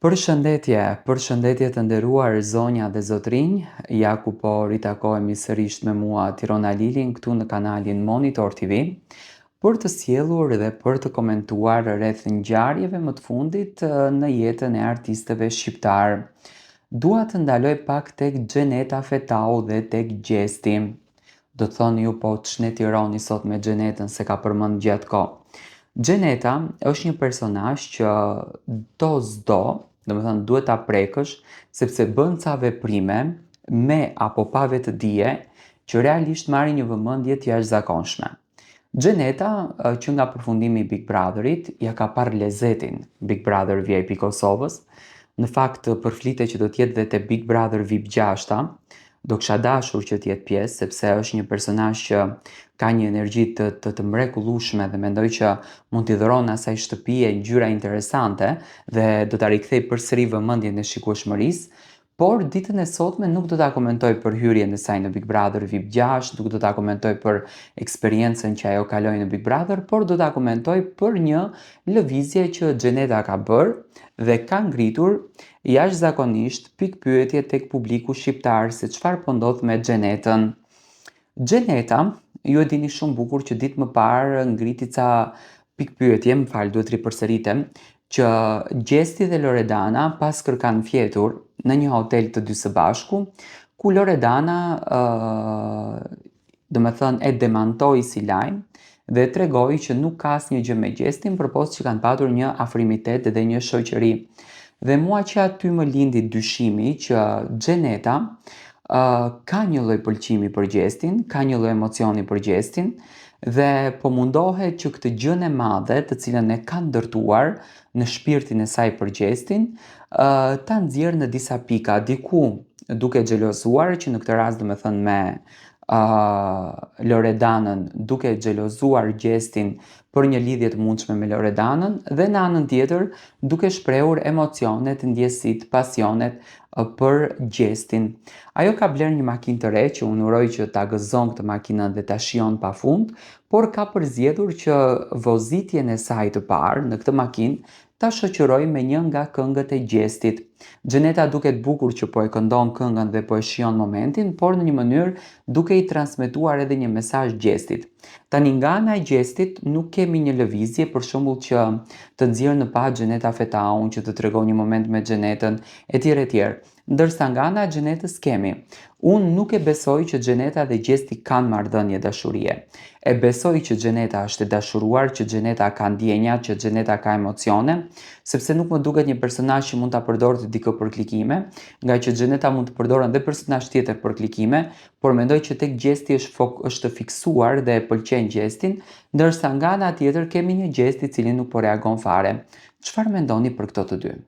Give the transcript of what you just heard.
Përshëndetje të nderuar zonja dhe zotrinj, ja ku po ritakohemi sërish me mua Tirona Lilin këtu në kanalin Monitor TV, për të sjellur dhe për të komentuar rreth ngjarjeve më të fundit në jetën e artistëve shqiptar. Dua të ndaloj pak tek Xheneta Fetau dhe tek Gjesti. Do të thoni ju po ç'ne tironi sot me Xhenetën se ka përmend gjatë kohë. Xheneta është një personazh që do s'do, domethënë duhet ta prekësh sepse bën ca veprime me apo pa vetëdije që realisht marrin një vëmendje të jashtëzakonshme. Xheneta, që nga përfundimi i Big Brotherit, ja ka parë lezetin Big Brother VIP Kosovës. Në fakt, përflitet që do t'jetë dhe te Big Brother VIP 6, do kisha dashur që t'jetë pjesë, sepse është një personazh që ka një energji të mrekullueshme dhe mendoj që mund t'i dhuron asaj shtëpie ngjyra interesante dhe do ta rikthej përsëri vëmendjen e shikueshmërisë. Por ditën e sotme nuk do ta komentoj për hyrjen e saj në Big Brother VIP 6, nuk do ta komentoj për eksperiencën që ajo kaloi në Big Brother, por do ta komentoj për një lëvizje që Xheneta ka bërë dhe ka ngritur jashtëzakonisht pikpyetje tek publiku shqiptar se çfarë po ndodh me Xhenetën. Xheneta, ju e dini shumë bukur që ditë më parë ngriti ca pikpyetje, më fal, duhet ripërsëritem, që Gjesti dhe Loredana pas kër kanë fjetur në një hotel të dy së bashku, ku Loredana do me thënë e demantoi si lajm dhe tregoi që nuk ka asnjë gjë me Gjestin përposë që kanë patur një afrimitet dhe një shoqëri. Dhe mua që aty më lindi dyshimi që Xheneta ka një lloj pëlqimi për Gjestin, ka një lloj emocioni për Gjestin dhe po mundohet që këtë gjën e madhe të cilën e ka ndërtuar në shpirtin e saj për Gjestin, ta nxjerrë në disa pika, diku duke xhelozuar, që në këtë rast do me thënë me Loredanën, duke xhelozuar Gjestin për një lidhje të mundshme me Loredanën dhe në anën tjetër duke shprehur emocionet, ndjesitë, pasionet për Gjestin. Ajo ka bler një makinë të re që unë uroj që ta gëzon këtë makinën dhe ta shijon pafund, por ka përzgjedhur që vozitjen e saj të parë në këtë makinë ta shoqëroj me një nga këngët e Gjestit. Xheneta duket bukur që po e këndon këngën dhe po e shijon momentin, por në një mënyrë duke i transmetuar edhe një mesazh Gjestit. Tani nga ana e Gjestit nuk kemi një lëvizje për shembull që të nxjerrë në pa Xheneta Fetaun që të tregon një moment me Xhenetën etj etj. Ndërsa nga ana e Xhenetës kemi. Unë nuk e besoj që Xheneta dhe Gjesti kanë marrëdhënie dashurie. E besoj që Xheneta është e dashuruar, që Xheneta ka ndjenja, që Xheneta ka emocione, sepse nuk më duket një personazh që mund ta përdorte dikë për klikime, nga që Xheneta mund të përdoren dhe personazh tjetër për klikime, por mendoj që tek Gjesti është fiksuar dhe e pëlqen Gjestin, ndërsa nga ana tjetër kemi një Gjest i cili nuk po reagon fare. Çfarë mendoni për këto të dy?